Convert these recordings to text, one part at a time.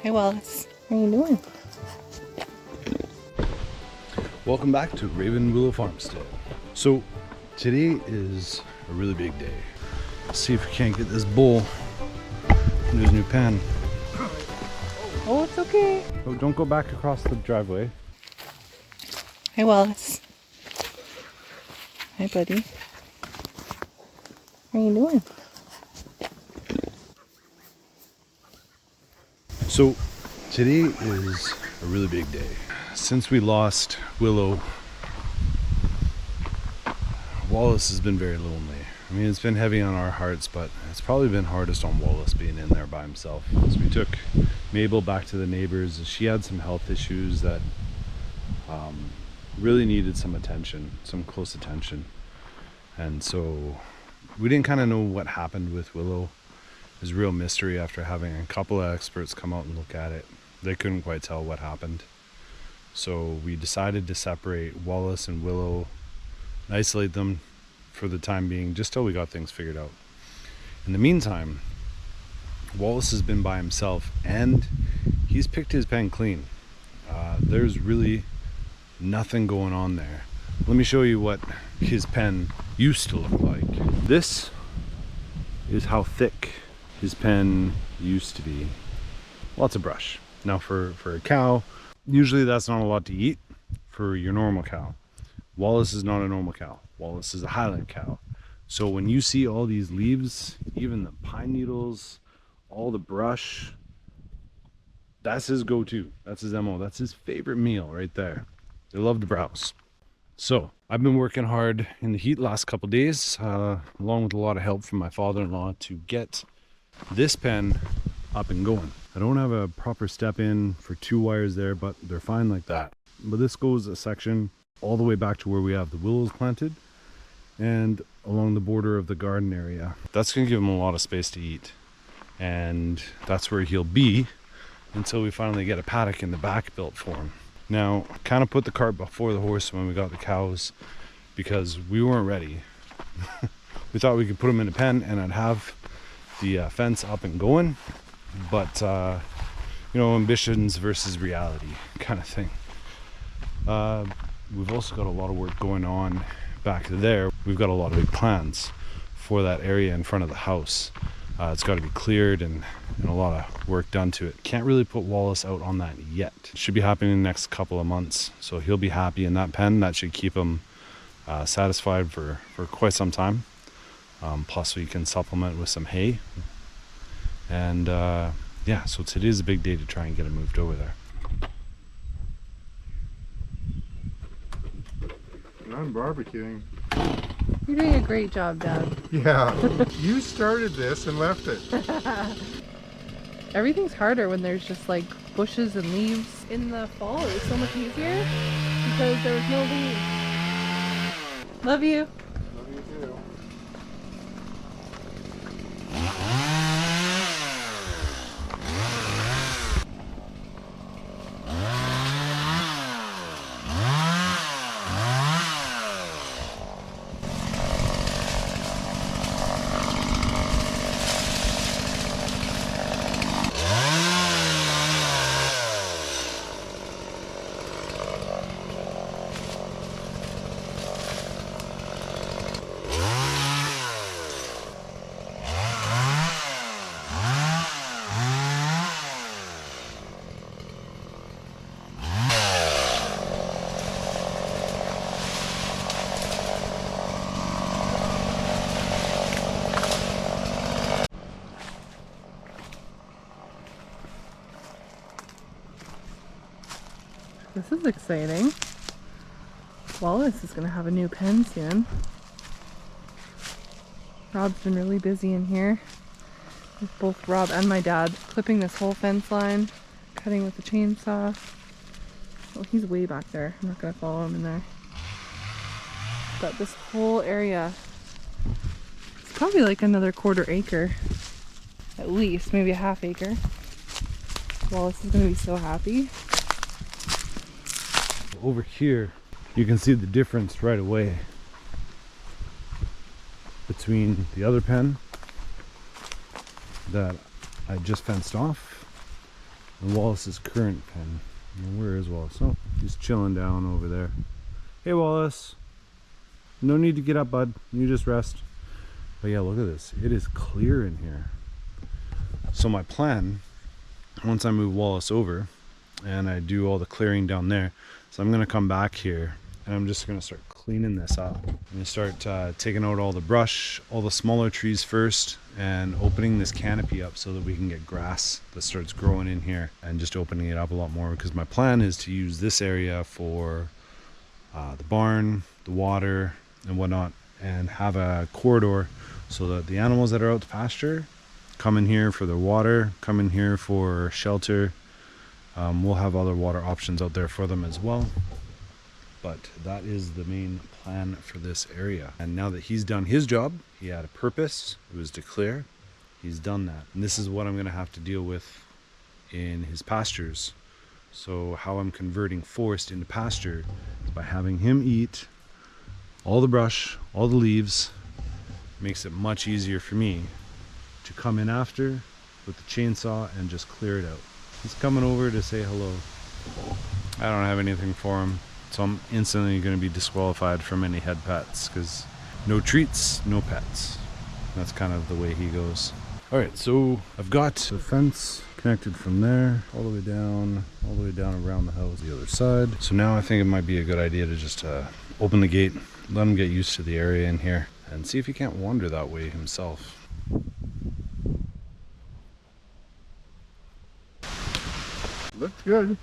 Hey Wallace, what are you doing? Welcome back to Raven Willow Farmstead. So today is a really big day. Let's see if we can't get this bull into his new pen. Oh, it's okay. Oh, don't go back across the driveway. Hey Wallace. Hi buddy. What are you doing? So today is a really big day. Since we lost Willow, Wallace has been very lonely. I mean, it's been heavy on our hearts, but it's probably been hardest on Wallace being in there by himself. So we took Mabel back to the neighbors. She had some health issues that really needed some attention, some close attention. And so we didn't kind of know what happened with Willow. It was a real mystery after having a couple of experts come out and look at it. They couldn't quite tell what happened. So we decided to separate Wallace and Willow, isolate them for the time being, just till we got things figured out. In the meantime, Wallace has been by himself and he's picked his pen clean. There's really nothing going on there. Let me show you what his pen used to look like. This is how thick his pen used to be. Lots of brush. Now for a cow, usually that's not a lot to eat for your normal cow. Wallace is not a normal cow. Wallace is a Highland cow. So when you see all these leaves, even the pine needles, all the brush, that's his go-to. That's his MO. That's his favorite meal right there. They love to browse. So I've been working hard in the heat last couple days, along with a lot of help from my father-in-law, to get this pen up and going. I don't have a proper step in for 2 wires there, but they're fine like that. But this goes a section all the way back to where we have the willows planted and along the border of the garden area. That's going to give him a lot of space to eat, and that's where he'll be until we finally get a paddock in the back built for him. Now, kind of put the cart before the horse when we got the cows, because we weren't ready. We thought we could put them in a pen and I'd have the fence up and going, but you know, ambitions versus reality kind of thing. We've also got a lot of work going on back there. We've got a lot of big plans for that area in front of the house. It's got to be cleared and a lot of work done to it. Can't really put Wallace out on that yet. It should be happening in the next couple of months, so he'll be happy in that pen. That should keep him satisfied for quite some time. Plus we can supplement with some hay. And yeah, so today's a big day to try and get him moved over there. I'm barbecuing. You're doing a great job, Dad. Yeah, you started this and left it. Everything's harder when there's just like bushes and leaves. In the fall it was so much easier because there was no leaves. Love you. Love you too. This is exciting. Wallace is going to have a new pen soon. Rob's been really busy in here with both Rob and my dad clipping this whole fence line, cutting with the chainsaw. Oh, he's way back there. I'm not going to follow him in there. But this whole area, it's probably like another 1/4 acre. At least, maybe a 1/2 acre. Wallace is going to be so happy. Over here, you can see the difference right away between the other pen that I just fenced off And Wallace's current pen. Where is Wallace? Oh, he's chilling down over there. Hey Wallace. No need to get up, bud. You just rest. But yeah, look at this. It is clear in here. So my plan, once I move Wallace over and I do all the clearing down there, so I'm gonna come back here and I'm just gonna start cleaning this up. I'm gonna start taking out all the brush, all the smaller trees first, and opening this canopy up so that we can get grass that starts growing in here, and just opening it up a lot more, because my plan is to use this area for the barn, the water and whatnot, and have a corridor so that the animals that are out to pasture come in here for their water, come in here for shelter. We'll have other water options out there for them as well. But that is the main plan for this area. And now that he's done his job, he had a purpose, it was to clear. He's done that. And this is what I'm gonna have to deal with in his pastures. So how I'm converting forest into pasture is by having him eat all the brush, all the leaves. Makes it much easier for me to come in after with the chainsaw and just clear it out. He's coming over to say hello. I don't have anything for him, so I'm instantly going to be disqualified from any head pets, because no treats, no pets. That's kind of the way he goes. Alright, so I've got the fence connected from there all the way down around the house the other side. So now I think it might be a good idea to just open the gate, let him get used to the area in here, and see if he can't wander that way himself. Looks good.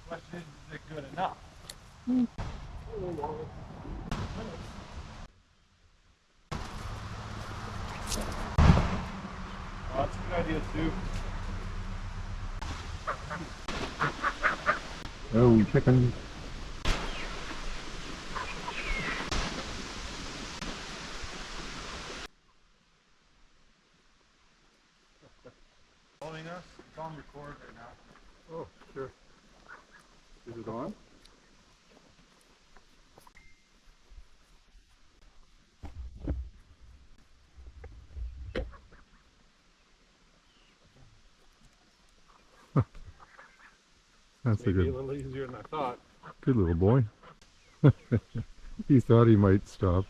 Question is it good enough? Oh, that's a good idea too. Oh, chicken. Following us? It's on record right now. Oh, sure. Is it on? That's a Maybe a good, little easier than I thought. good little boy. He thought he might stop.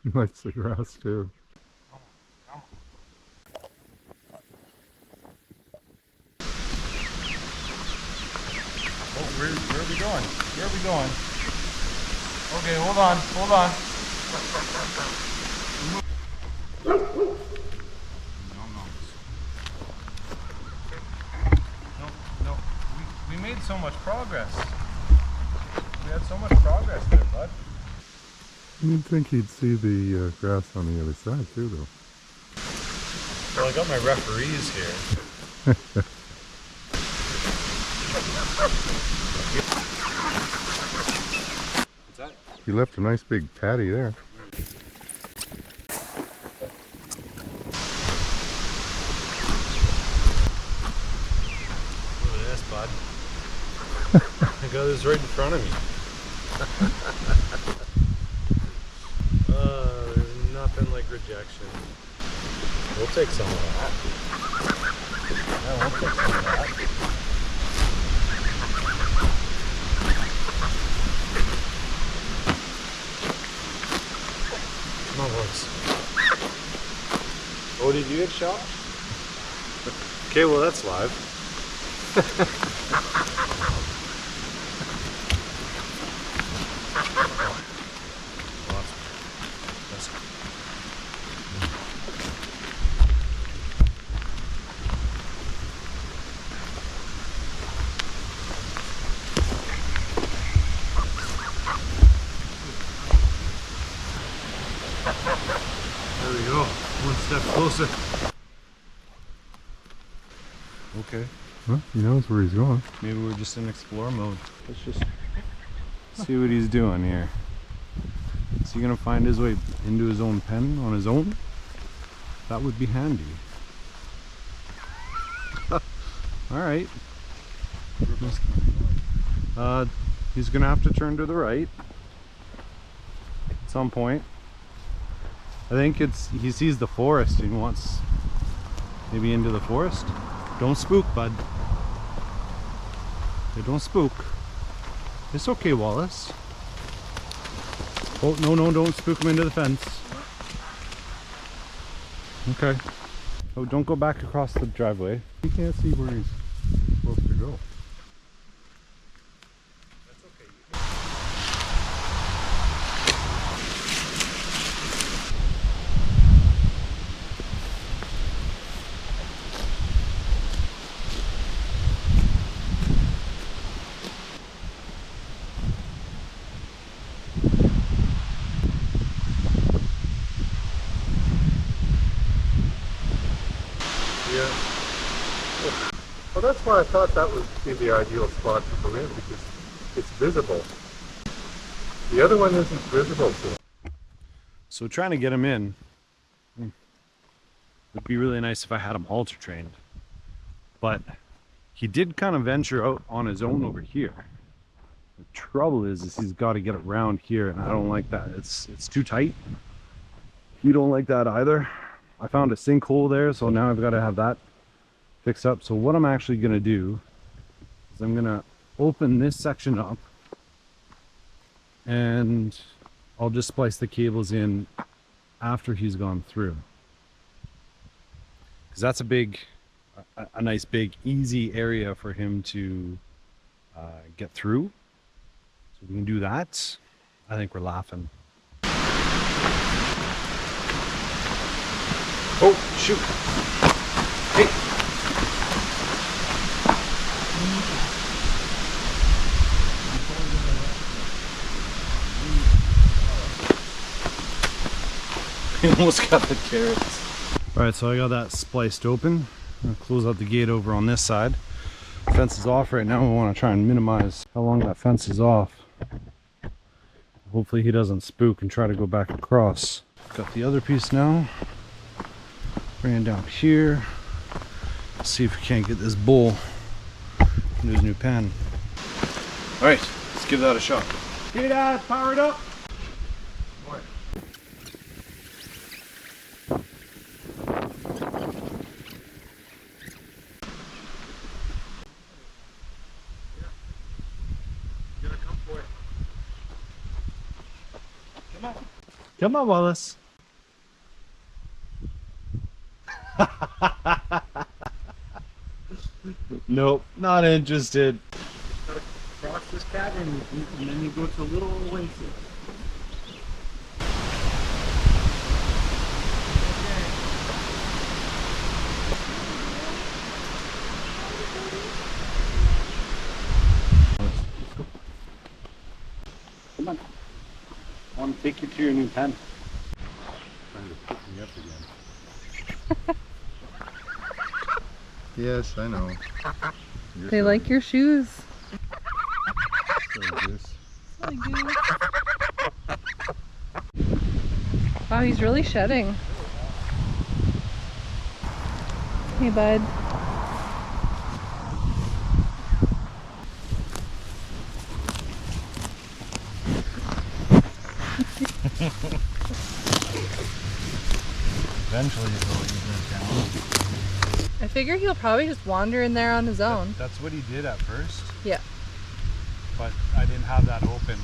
He likes the grass too. Oh, where are we going? Where are we going? Okay, hold on, hold on. No. We made so much progress. We had so much progress there, bud. You'd think he'd see the grass on the other side too, though. Well, I got my referees here. What's that? He left a nice big patty there. Look at this, bud. I got this right in front of me. There's nothing like rejection. We'll take some of that. Yeah, we'll take some of that. Come on, boys. Oh, did you get shot? Okay, well that's live. There we go. One step closer. Okay. Well, he knows where he's going. Maybe we're just in explore mode. Let's just see what he's doing here. Is he gonna find his way into his own pen on his own? That would be handy. Alright. He's gonna have to turn to the right at some point. I think he sees the forest and wants maybe into the forest. Don't spook, bud. Hey, don't spook. It's okay, Wallace. Oh, no, don't spook him into the fence. Okay. Oh, don't go back across the driveway. He can't see where he's supposed to go. That's okay. Yeah. Well, that's why I thought that would be the ideal spot to go in, because it's visible. The other one isn't visible to him. So trying to get him in would be really nice if I had him halter trained. But he did kind of venture out on his own over here. The trouble is he's got to get around here, and I don't like that. It's too tight. You don't like that either. I found a sinkhole there, so now I've got to have that fixed up. So what I'm actually going to do is I'm going to open this section up, and I'll just splice the cables in after he's gone through. Because that's a nice big easy area for him to get through. So we can do that. I think we're laughing. Oh, shoot. Hey. I almost got the carrots. Alright, so I got that spliced open. I'm gonna close out the gate over on this side. Fence is off right now. We want to try and minimize how long that fence is off. Hopefully he doesn't spook and try to go back across. Got the other piece now. Bring it down here. See if we can't get this bull into his new pen. Alright, let's give that a shot. Hey Dad, power it up! Come on, Wallace. Nope, not interested. Gotta cross this cabin and then you go to a little oasis. Come on. I want to take you to your new pen. Trying to pick me up again. Yes, I know. They like your shoes. So this. Wow, he's really shedding. Hey, bud. Eventually he'll ease down. I figure he'll probably just wander in there on his own. That's what he did at first. Yeah. But I didn't have that open.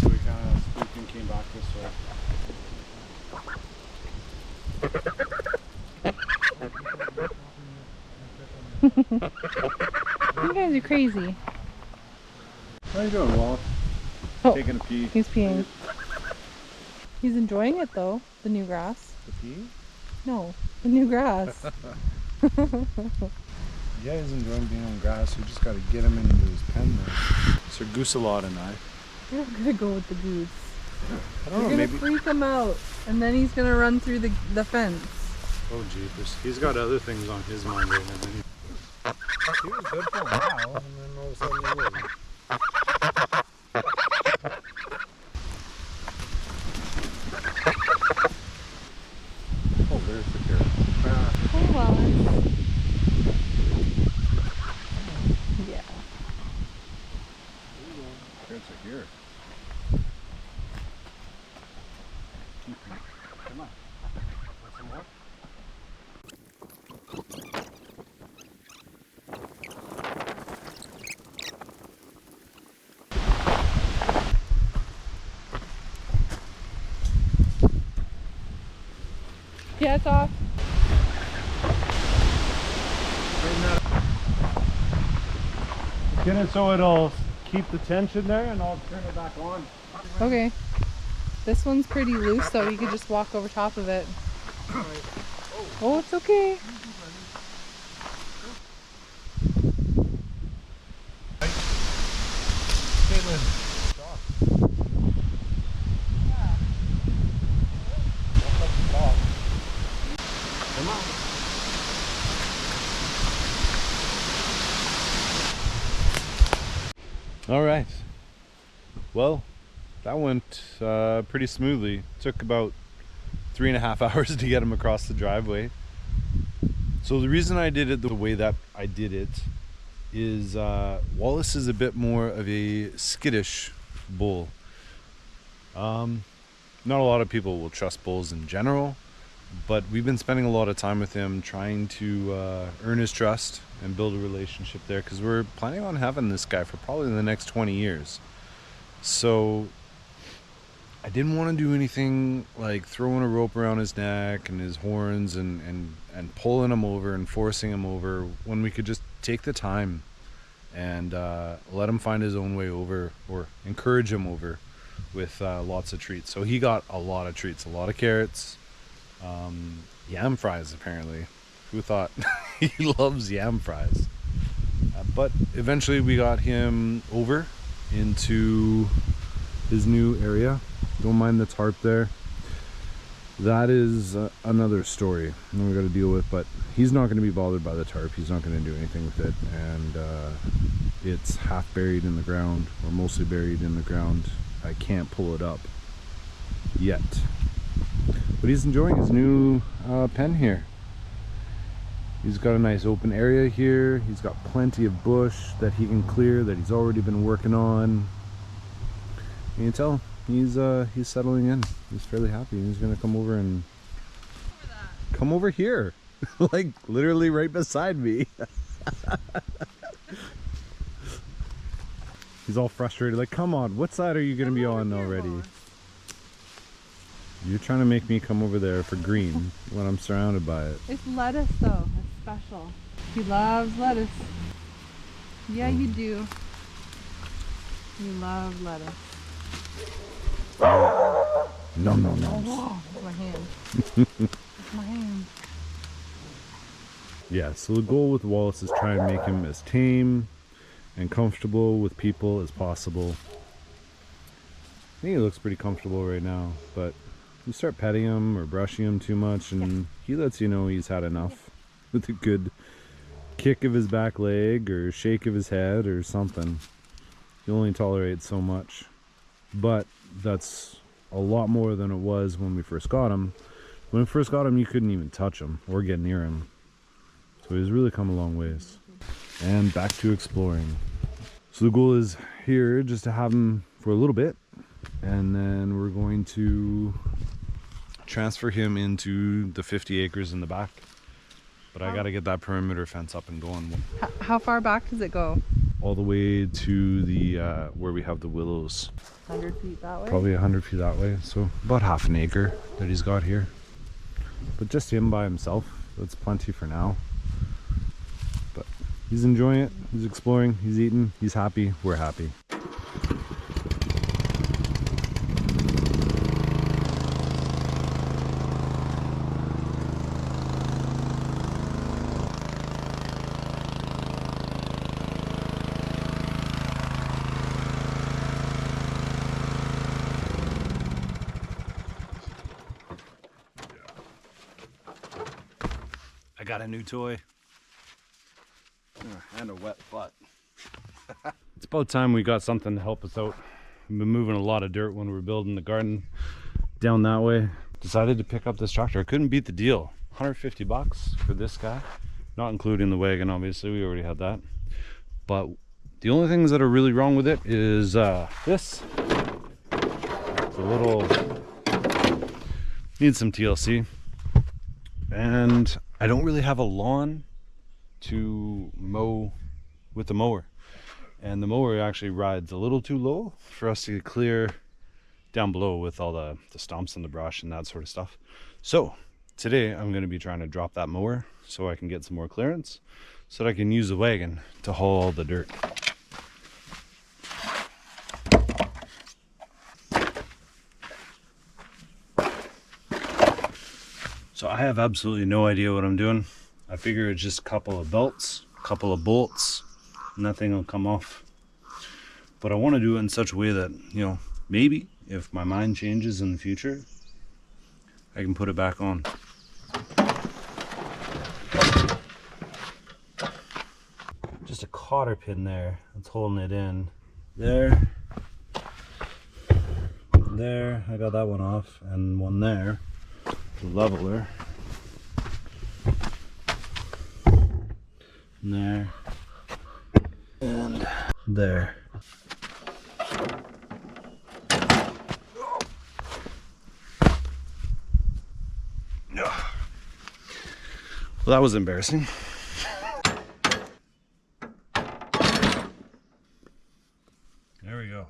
So we kind of spooked and came back this way. You guys are crazy. How you doing, Wallace? Oh, Taking a pee. he's peeing. He's enjoying it though, the new grass. The pee? No, the new grass. Yeah, he's enjoying being on grass. We just got to get him into his pen there. Sir 𝐂𝐸𝐴 and I. You're gonna go with the goose. I don't You're know, gonna maybe. freak him out, and then he's gonna run through the fence. Oh, jeepers. He's got other things on his mind right now. He was good for a while, and then all of a sudden he wasn't. Oh, there's the carrot. Oh, Wallace. Yeah. Carrots are here. Come on. Want some more? Yeah, it's off. Get it so it'll keep the tension there, and I'll turn it back on. Okay. This one's pretty loose, so you could just walk over top of it. Oh, it's okay. Caitlyn. Come on. All right. Well, that went pretty smoothly. Took about 3.5 hours to get him across the driveway. So the reason I did it the way that I did it is Wallace is a bit more of a skittish bull. Not a lot of people will trust bulls in general, but we've been spending a lot of time with him trying to earn his trust and build a relationship there, because we're planning on having this guy for probably the next 20 years. So I didn't want to do anything like throwing a rope around his neck and his horns and pulling him over and forcing him over, when we could just take the time and let him find his own way over, or encourage him over with lots of treats. So he got a lot of treats, a lot of carrots, yam fries apparently. Who thought? He loves yam fries. But eventually we got him over into his new area. Don't mind the tarp there. That is another story that we got to deal with, but he's not going to be bothered by the tarp. He's not going to do anything with it, and it's half buried in the ground, or mostly buried in the ground. I can't pull it up yet, but he's enjoying his new pen here. He's got a nice open area here. He's got plenty of bush that he can clear, that he's already been working on. You can tell he's settling in. He's fairly happy. He's gonna come over and come over here, like literally right beside me. He's all frustrated, like, come on, what side are you gonna be on already? You're trying to make me come over there for green when I'm surrounded by it. It's lettuce though. It's special. He loves lettuce. Yeah, you do. You love lettuce. No. Oh, it's my hand. It's my hand. Yeah, so the goal with Wallace is try and make him as tame and comfortable with people as possible. I think he looks pretty comfortable right now, but you start petting him or brushing him too much, and he lets you know he's had enough with a good kick of his back leg or shake of his head or something. He only tolerates so much, but that's a lot more than it was when we first got him. When we first got him, you couldn't even touch him or get near him. So he's really come a long ways. And back to exploring. So the goal is here just to have him for a little bit, and then we're going to transfer him into the 50 acres in the back. But I gotta get that perimeter fence up and going. How far back does it go? All the way to the where we have the willows. 100 feet that way? Probably 100 feet that way. So about half an acre that he's got here. But just him by himself, that's plenty for now. But he's enjoying it, he's exploring, he's eating, he's happy, we're happy. I got a new toy. and a wet butt. It's about time we got something to help us out. We've been moving a lot of dirt when we were building the garden down that way. Decided to pick up this tractor. I couldn't beat the deal. 150 bucks for this guy, not including the wagon, obviously, we already had that. But the only things that are really wrong with it is this. It's a little, needs some TLC. And I don't really have a lawn to mow with the mower. And the mower actually rides a little too low for us to clear down below with all the stumps and the brush and that sort of stuff. So today I'm going to be trying to drop that mower so I can get some more clearance so that I can use the wagon to haul all the dirt. So I have absolutely no idea what I'm doing. I figure it's just a couple of belts, a couple of bolts, nothing will come off. But I want to do it in such a way that, you know, maybe if my mind changes in the future, I can put it back on. Just a cotter pin there that's holding it in. There. There, I got that one off, and one there, the leveler. And there. And there. Well, that was embarrassing. There we go.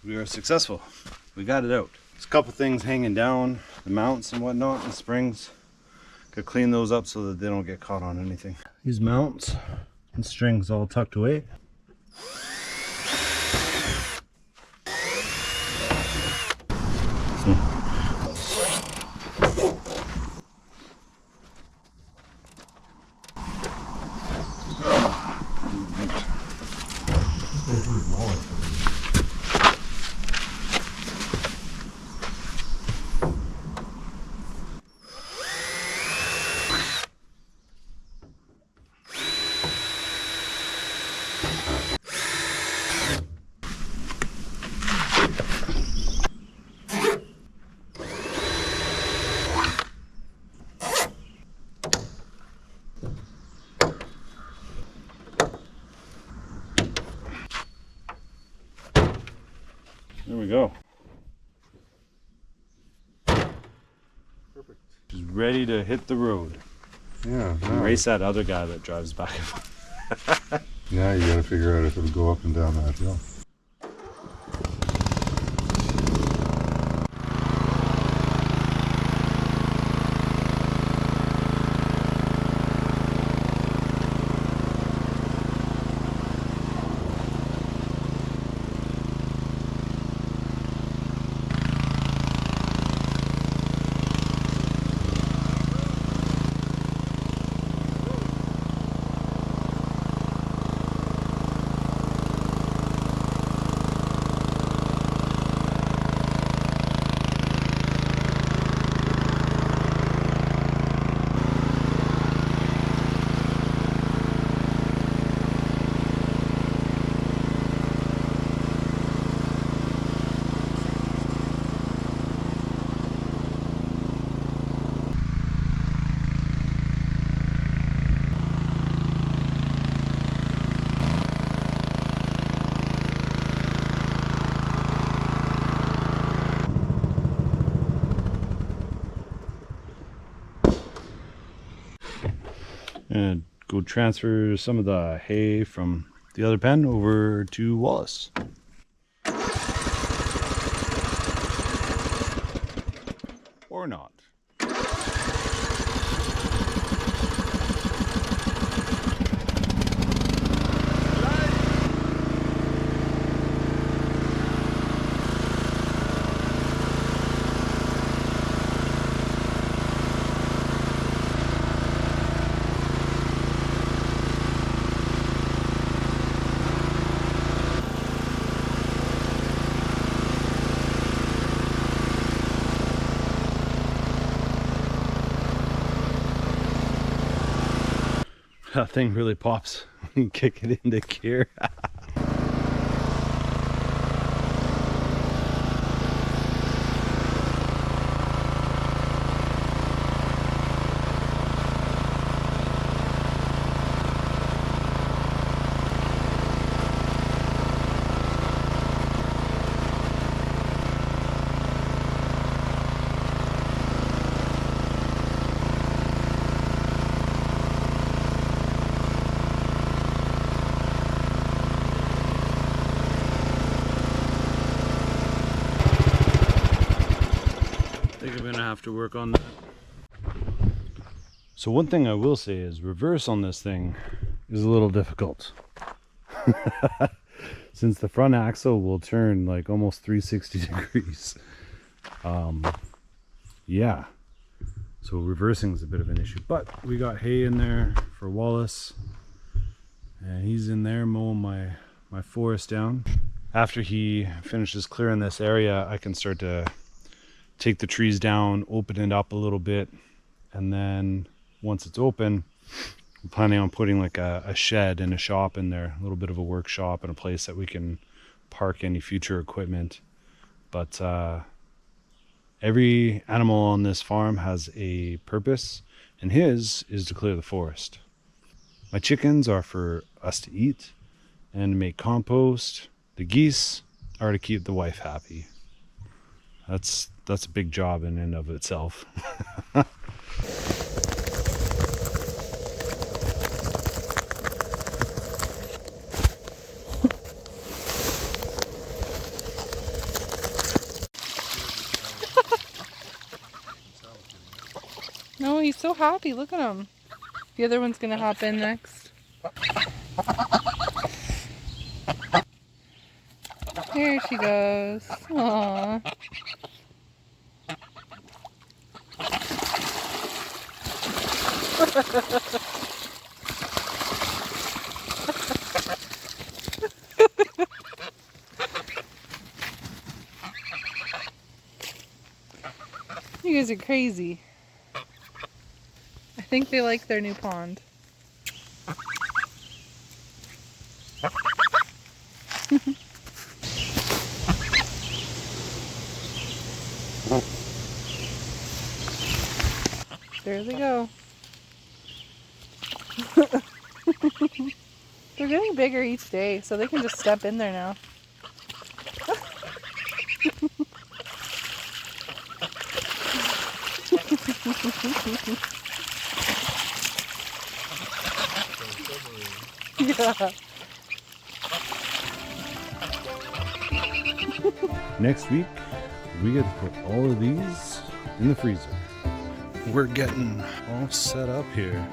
We are successful. We got it out. There's a couple things hanging down, the mounts and whatnot, and springs. Gotta clean those up so that they don't get caught on anything. These mounts and strings all tucked away. There we go. Perfect. Just ready to hit the road. Yeah. And race that other guy that drives back. Now you gotta figure out if it'll go up and down that hill. And go transfer some of the hay from the other pen over to Wallace. Or not. That thing really pops when you kick it into gear. I think I'm gonna have to work on that. So one thing I will say is reverse on this thing is a little difficult. Since the front axle will turn like almost 360 degrees. Yeah, so reversing is a bit of an issue, but we got hay in there for Wallace, and he's in there mowing my forest down. After he finishes clearing this area, I can start to take the trees down, open it up a little bit, and then once it's open, I'm planning on putting like a shed and a shop in there, a little bit of a workshop and a place that we can park any future equipment. But every animal on this farm has a purpose, and his is to clear the forest. My chickens are for us to eat and to make compost. The geese are to keep the wife happy. That's a big job in and of itself. No, he's so happy. Look at him. The other one's gonna hop in next. Here she goes. Aww. You guys are crazy. I think they like their new pond. There they go. They're getting bigger each day, so they can just step in there now. Yeah. Next week, we get to put all of these in the freezer. We're getting all set up here.